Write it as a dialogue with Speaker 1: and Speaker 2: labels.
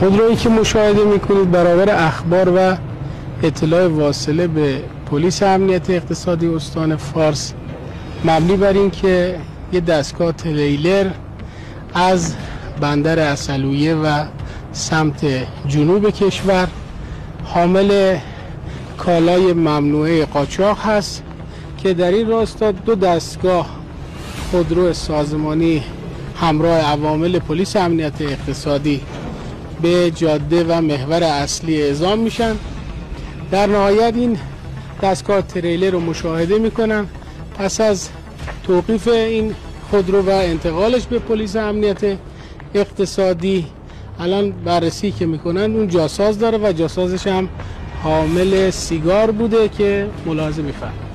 Speaker 1: خودرویی که مشاهده میکنید برابر اخبار و اطلاع واصله به پلیس امنیت اقتصادی استان فارس مبنی بر این که یه دستگاه تریلر از بندر عسلویه و سمت جنوب کشور حامل کالای ممنوعه قاچاق هست که در این راستا 2 دستگاه خودرو سازمانی همراه عوامل پلیس امنیت اقتصادی به جاده و محور اصلی اعزام میشن. در نهایت این دستگاه تریلر رو مشاهده میکنن. پس از توقیف این خودرو و انتقالش به پلیس امنیت اقتصادی الان بررسی که میکنن اون جاساز داره و جاسازش هم حامل سیگار بوده که ملاحظه میفرمایید.